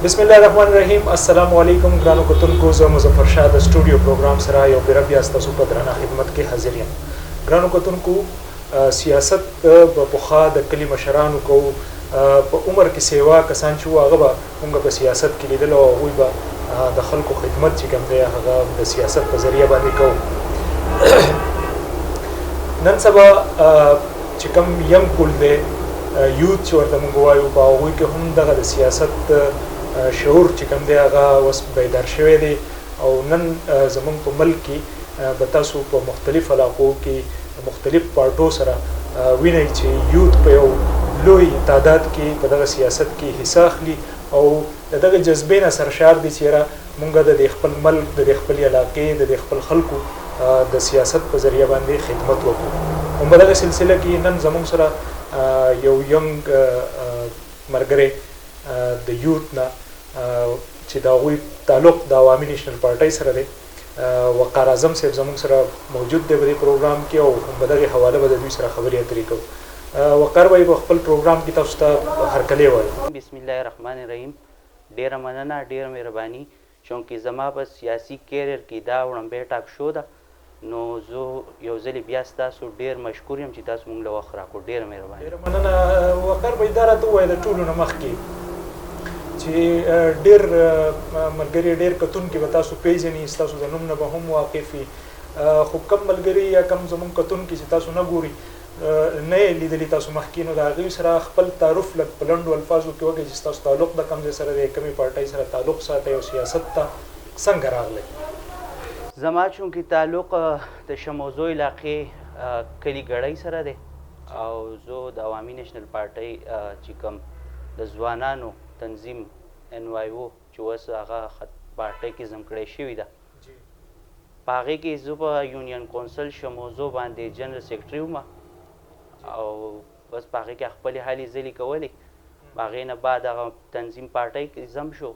بسم الله الرحمن الرحیم. السلام علیکم ګرانو کتونکو، زه مظفر شاه د سټوډیو پروګرام سره یو بیا بیا ستاسو په درنه خدمت کې حاضر یم. ګرانو کتونکو، سیاست په پخوا د کلي مشرانو کو په عمر کې سیوا کسان چې هغه به موږ په سیاست کې لیدل او هغوی به د خلکو خدمت چې کوم دی هغه د سیاست په ذریعه باندې کوو. نن سبا چې کوم یم کول دی یوت چې ورته موږ وایو، په هغوی کې هم دغه د سیاست شعور چې کوم دی هغه اوس بیدار شوی دی او نن زموږ په ملک کې به تاسو په مختلف علاقو کې مختلف پارټو سره وینئ چې یوت په یو لوی تعداد کې په دغه سیاست کې حصه اخلي او د دغه جذبې نه سرشار دي چې موږ د خپل ملک د خپل علاقې د خپل خلکو د سیاست په ذریعه باندې خدمت وکړو. او په دغه سلسله کې نن زموږ سره یو ینګ ملګری د یوت نه چې د هغوی تعلق د عوامي نیشنل پارټۍ سره دی، وقار اعظم صاحب زموږ سره موجود دی په دې پروګرام کې او په دغه حواله به د دوی سره خبرې اترې کوو. وقار بھائی په خپل پروګرام کې تاسو ته هرکلی وایو. بسم الله الرحمن الرحیم. ډیره مننه، ډیره مهرباني، چونکې زما په سیاسي کیریر کې دا وړاندې ټاک شو ده، نو زه یو ځلې بیا ستاسو ډیر مشکور یم چې تاسو موږ له وخت راکړو. ډیره مهرباني. ډیره مننه. وقار بھائی دا راته ووایه د ټولو نه مخکې چې ډیر ملګري ډیر کتونکي به تاسو پیژني، ستاسو د نوم نه به هم واقف وي، خو کم ملګري یا کم زموږ کتونکي چې تاسو نه ګوري نه یې لیدلي تاسو مخکې، نو د هغوی سره خپل تعارف لږ په لنډو الفاظو کې وکړئ چې ستاسو تعلق د کوم ځای سره دی، کومې پارټۍ سره تعلق ساتئ او سیاست ته څنګه راغلی؟ زما چونکې تعلق د شموزو علاقې کلي ګړۍ سره دی او زه د عوامي نیشنل پارټۍ چې کوم د ځوانانو تنظیم NYO چې اوس هغه پارټۍ کې ځمکړی شوې ده، په هغې کې زه په یونین کونسل شموزو باندې جنرال سیکرټري وم او بس په هغې کې خپلې هلې ځلې کولې. په هغې نه بعد هغه تنظیم پارټۍ کې ضم شو،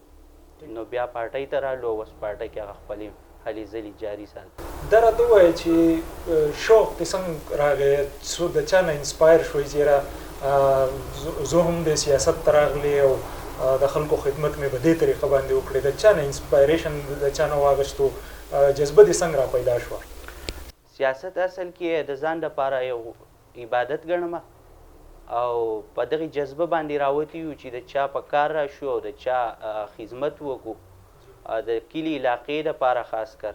نو بیا پارټۍ ته رالو، اوس پارټۍ کې هغه خپلې هلې ځلې جاري ساتي. دا راته ووایه چې شوق دې څنګه راغی، د چا نه انسپایر شوی چې زه هم د سیاست ته راغلی او د خلکو خدمت مې په دې طریقه باندې وکړې؟ د چا نه انسپایریشن د چا نه واخیستو؟ جذبه دې څنګه را پیدا شوه؟ سیاست اصل کې د ځان لپاره یو عبادت ګڼم او په دغې جذبه باندې راوتي یو چې د چا په کار راشو او د چا خدمت وکړو، د کلي علاقې دپاره خاص کر،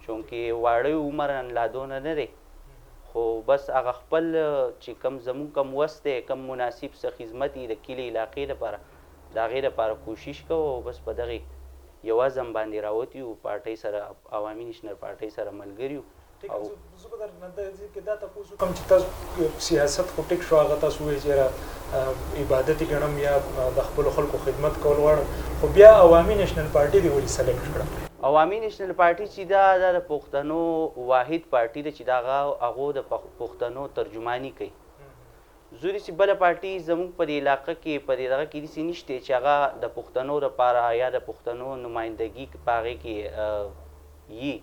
چونکې واړه عمر لا دونه نه دی، خو بس هغه خپل چې کم زمونږ کم وس دی، کم مناسب څه خدمت یې د کلي علاقې دپاره د هغې دپاره کوشش کوو او بس په دغې یو عزم باندې راوتي یو، پارټۍ سره عوامي نیشنل پارټۍ سره ملګري یو. زه به درنه کې دا تپوس وکړم چې تاسو سیاست خو ټیک شو، هغه تاسو وایئ چې عبادت یې ګڼم یا د خپلو خلکو خدمت کول غواړم، خو بیا عوامي نیشنل پارټۍ دې ولې سلیکټ کړه؟ عوامي نیشنل پارټۍ چې دا د پښتنو واحد پارټۍ ده چې د هغو د پښتنو ترجماني کوي. زه داسې بله پارټۍ زموږ په دې علاقه کې په دې دغه کې داسې نشته چې هغه د پښتنو دپاره یا د پښتنو نمایندګي په هغې کې یي.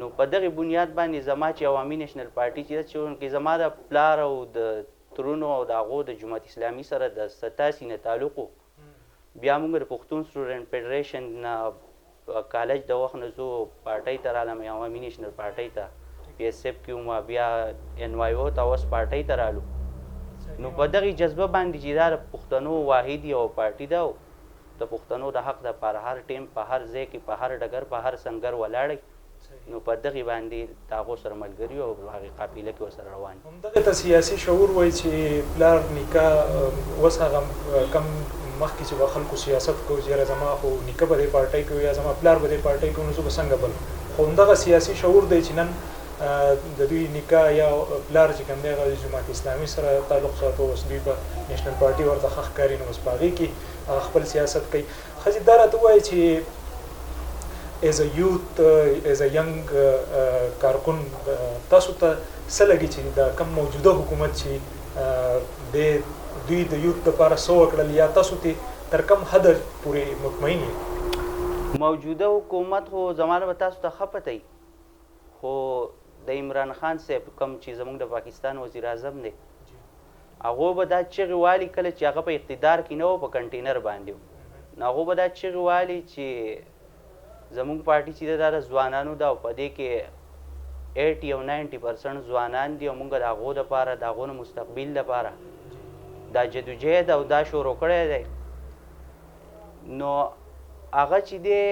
نو په دغې بنیاد باندې زما چې عوامي نیشنل پارټۍ چې ده، چونکې زما د پلار او د ترونو او د هغو د جماعت اسلامي سره د 87 نه تعلق و. بیا موږ د پښتون سټوډنټ فیډریشن نه کالج د وخت نه زه پارټۍ ته رالم، عوامي نیشنل پارټۍ ته PSF کې وم، بیا NYO ته اوس پارټۍ ته رالو. نو په دغې جذبه باندې چې دا د پښتنو واحد یو پارټي ده او د پښتنو د حق دپاره هر ټیم په هر ځای کې په هر ډګر په هر سنګر ولاړی، نو په دغې باندې د هغو سره ملګري او په هغې قافله کې ورسره روان یو. همدغې ته سیاسي شعور وایي چې پلار نیکه اوس هغه کم مخکې چې به خلکو سیاست کوو چې یاره زما خو نیکه به دې پارټۍ کوي یا زما پلار به دې پارټۍ کوي، نو زه به څنګه بل؟ خو همدغه سیاسي شعور دی چې نن د دوی نیکه یا پلار چې کوم دی هغه د جماعت اسلامي سره تعلق ساتو، اوس دوی په نیشنل پارټۍ ورته ښه ښکاري، نو اوس په هغې کې خپل سیاست کوي. ښځې دا راته ووایي چې ایز ا یوت ایز ا ینګ کارکون تاسو ته څه لګي چې د کوم موجوده حکومت چې دوی د یوت دپاره څه وکړل یا تاسو ته تر کوم حده پورې مطمئن یې؟ موجوده حکومت خو زمانه به تاسو ته ښه پته وي، خو د عمران خان صاحب کوم چې زموږ د پاکستان وزیر اعظم دی، هغو به دا چغې والي کله چې هغه په اقتدار کې نه و، په کنټینر باندې و. نو هغو به دا چغې والي چې زموږ پارټي چې دا د ځوانانو ده او په دې کې 80 او 90% ځوانان دي او موږ د هغو دپاره د هغو نه مستقبل دپاره دا جدوجهد او دا شروع کړی دی نو هغه چې دی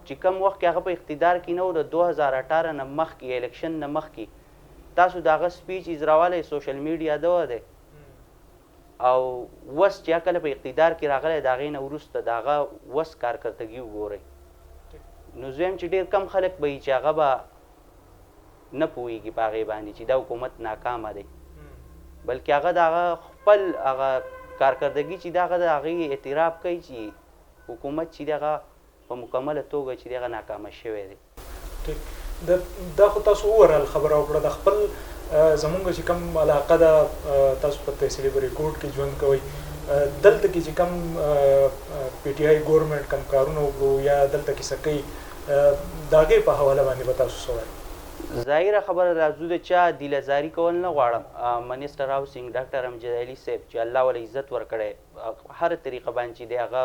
چې کوم وخت کې هغه په اقتدار کې نه و د 2018 نه مخکې الیکشن نه مخکې تاسو د هغه سپیچ اجراولی سوشل میډیا ده دی او وس چې کله په اقتدار کې راغلی د هغې نه وروسته د هغه وس کارکردګي وګورئ نو زه یم چې ډېر کم خلک به وي چې هغه به نه پوهېږي په هغې باندې چې دا حکومت ناکامه دی بلکې هغه د هغه خپل هغه کارکردګي چې د هغه د هغې اعتراف کوي چې حکومت چې دی هغه په مکمله توګه چې دی هغه ناکامه شوی دی دا خو تاسو اوورال خبره وکړه د خپل زمونږ چې کوم علاقه ده تاسو په تحصیلي بریکوټ کې ژوند کوئ دلته کې چې کوم پی ټي آی ګورنمنټ کوم کارونه وکړو یا دلته کې څه کوي د هغې په حواله باندې به تاسو څه وایئ ظاهره خبره ده زه د چا دیلهزاري کول نه غواړم منسټر هاوسینګ ډاکټر امجد علي صاحب چې الله وله عزت ورکړی هر طریقه باندې چې دی هغه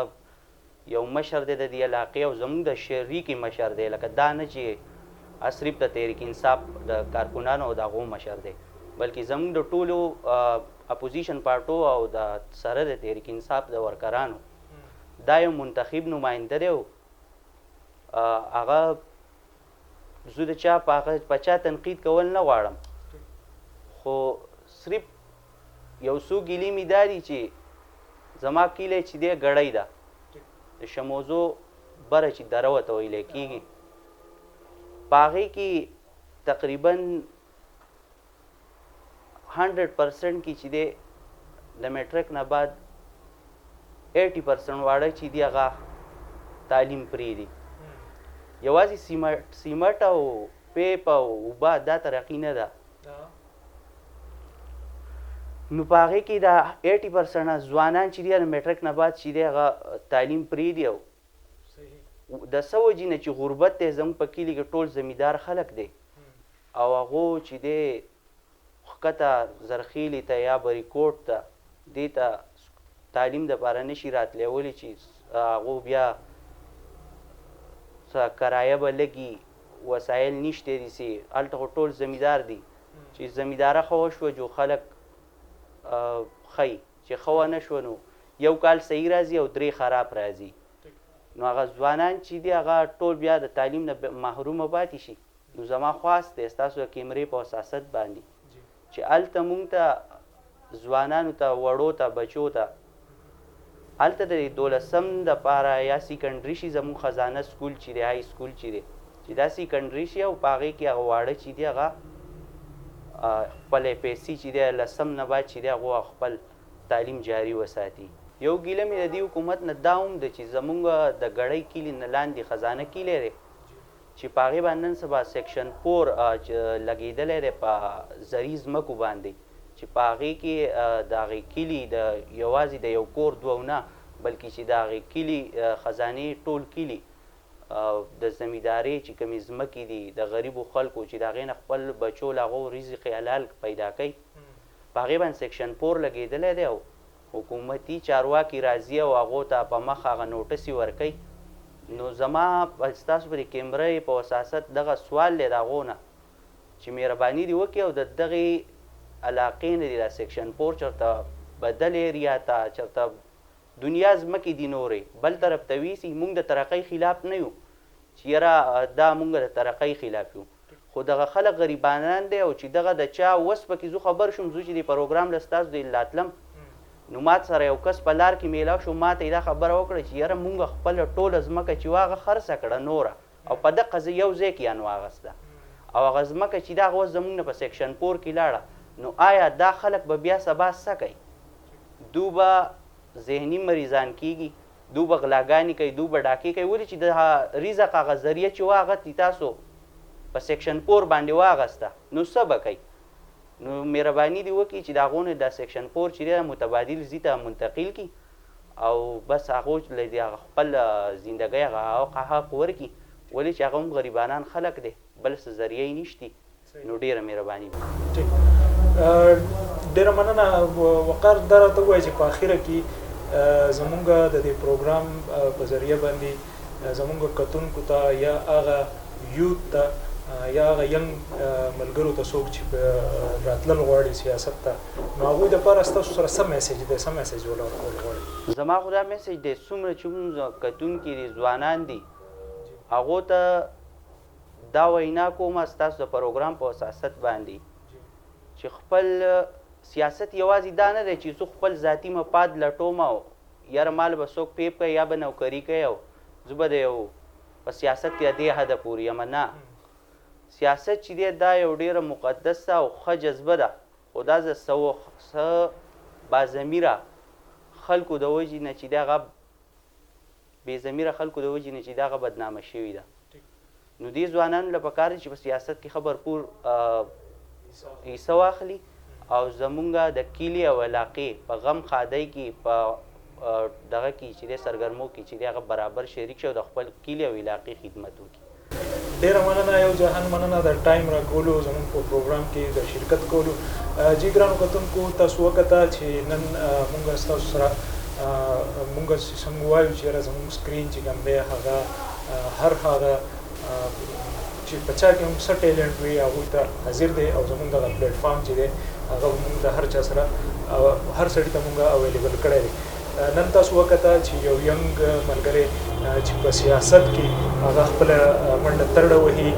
یو مشر دی د دې علاقې او زموږ د شریکې مشر دی لکه دا نه چې صرف د تحریک انصاف د کارکنانو او د هغو مشر دی بلکې زموږ د ټولو اپوزیشن پارټو او د سره د تحریک انصاف د ورکرانو دا یو منتخب نماینده دی هغه زه د چا په چا تنقید کول نه غواړم خو صرف یو څو ګیلې مې دا دي چې زما کیلی چې دی ګړۍ ده د شموزو بره چې دره ورته ویلی کېږي په هغې کې تقریبا 100% کې چې دی د میټرک نه بعد 80% واړه چې دی هغه تعلیم پرېږدي یوازې سیمټ او پیپ او اوبه دا ترقي نه ده نو په هغې کې دا 80% ځوانان چې دي د میټرک نه بعد چې دی هغه تعلیم پرېږدي او د څه وجې نه چې غربت دی زموږ په کلي کې ټول زمیندار خلک دی او هغو چې دی ښکته زرخیلي ته یا بریکوټ ته دې ته تعلیم دپاره نشي راتلیولی چې هغو بیا کرایه به لګي وسایل نشته دي هلته خو ټول زمیندار دي چې زمینداره ښه وشوه جو خلک ښی چې ښه ونه شوه نو یو کال صحیح راځي او 3 خراب راځي نو هغه ځوانان چې دي هغه ټول بیا د تعلیم نه محرومه پاتې شي نو زما خواست دی ستاسو د کیمرې په اساست باندې چې هلته مونږ ته ځوانانو ته وړو ته بچو ته هلته د 12م دپاره یا سیکنډري شي زموږ خزانه سکول چې دی های سکول چې دی چې دا سیکنډري شي او په هغې کې هغه واړه چې دی هغه خپلې پیسې چې دی 10م نه بعد چې دی هغه خپل تعلیم جاري وساتي یو ګیله مې د دې حکومت نه دا هم ده چې زموږ د ګړۍ کلي نه لاندې خزانه کلی دی چې په هغې باندې نن سبا سیکشن 4 لګېدلی دی په زرعي ځمکو باندې چې په هغې کې د هغې کلي د یوازې د یو کور دوه نه بلکې چې د هغې کلي خزانې ټول کلي د زمیندارۍ چې کومې ځمکې دي د غریبو خلکو چې د هغې نه خپل بچو له هغو رزق حلال پیدا کوي په هغې باندې سیکشن 4 لګېدلی دی او حکومتي چارواکي راځي او هغو ته په مخ هغه نوټسې ورکوي نو زما ستاسو په دې کیمرې په اساست دغه سوال دی د هغو نه چې مهرباني دې وکړي او د دغې علاقې نه دي دا سیکشن 4 چېرته بدل ایریا ته چېرته دنیا ځمکې دي نورې بل طرف ته ویسي موږ د ترقۍ خلاف نه یو چې یاره دا موږ د ترقۍ خلاف یو خو دغه خلک غریبانان دی او چې دغه د چا وس پکې زه خبر شوم زه چې د پروګرام له ستاسو د لاتلم نو مات سره یو کس په لار کې میلاو شو ما ته یې دا خبره وکړه چې یاره مونږ خپله ټوله ځمکه چې وه هغه خرڅه کړه نوره او په دقه زه یو ځای کې یان واغسته او هغه ځمکه چې دا هغه اوس زموږ نه په سیکشن 4 کې لاړه نو آیا دا خلک به بیا سبا څه کوي دو به ذهني مریضان کیږي دو به غلاګانې کوي دو به ډاکې کوي ولې چې د رزق هغه ذریعه چې وه هغه تاسو په سیکشن 4 باندې واغسته نو څه به کوي نو مهرباني دې وکړي چې د هغو نه دا سیکشن 4 چې دی متبادل ځي ته منتقل کړي او بس هغو له دې هغه خپل زندګۍ هغه حق ورکړي ولې چې هغه هم غریبانان خلک دی بل څه ذریعه یې نشتي نو ډېره مهرباني ډېره مننه وقار دا راته ووایه چې په اخره کې زمونږ د دې پروګرام په ذریعه باندې زمونږ کتونکو ته یا هغه یوت ته یا هغه ینګ ملګرو ته څوک چې راتلل غواړي سیاست ته نو هغوی دپاره ستاسو سره څه میسیج دی څه میسیج ورکول غواړي زما خو دا میسیج دی څومره چې موږ کتونکي دي ځوانان دي هغو ته دا وینا کومه ستاسو د پروګرام په اساست باندې چې خپل سیاست یوازې دا نه دی چې زه خپل ذاتي مفاد لټوم او یاره مال به څوک پیپ کوي یا به نوکري کوي او زه به د یو په سیاست کې د دې حده پورې یم نه سیاست چې دی دا یو ډېره مقدسه او ښه جذبه ده خو دا زه څه باضمیره خلکو د وجې نه چې د هغه بېضمیره خلکو د وجې نه چې د هغه بدنامه شوې ده نو دې ځوانانو له پکار دی چې په سیاست کې ښه بھرپور حصه واخلي او زمونږ د کلي او علاقې په غم ښادۍ کې په دغه کې چې دی سرګرمو کې چې دی هغه برابر شریک شي او د خپل کلي او علاقې خدمت وکړي ډېره مننه یو جهان مننه د ټایم راکولو زموږ په پروګرام کې د شرکت کولو جی ګرانو کتونکو تاسو وکته چې نن مونږ ستاسو سره مونږ څنګه وایو چې یاره زموږ سکرین چې کوم دی هغه هر هغه چې په چا کې هم څه ټیلنټ وي هغوی ته حاضر دی او زموږ دغه پلیټفارم چې دی هغه مونږ د هر چا سره هر سړي ته مونږ اویلیبل کړی دی نن تاسو وکته چې یو ینګ ملګری چې په سیاست کې هغه خپله منډه ترړه وهي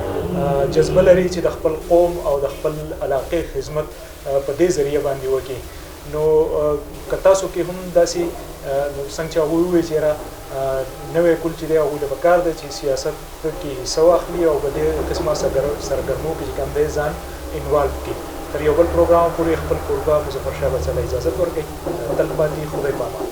جذبه لري چې د خپل قوم او د خپل علاقې خدمت په دې ذریعه باندې وکړي نو که تاسو کې هم داسې څنګه چې هغوی ووایي چې یاره نوی کول چې دی هغوی ته پکار دی چې سیاست کې حصه واخلي او په دې قسمه سرګرمو کې چې کوم دی ځان انوالو کړي تر یو بل پروګرام پورې خپل کوربه مظفر شاه بڅلی اجازت ورکوي تل پاتې خدای پامان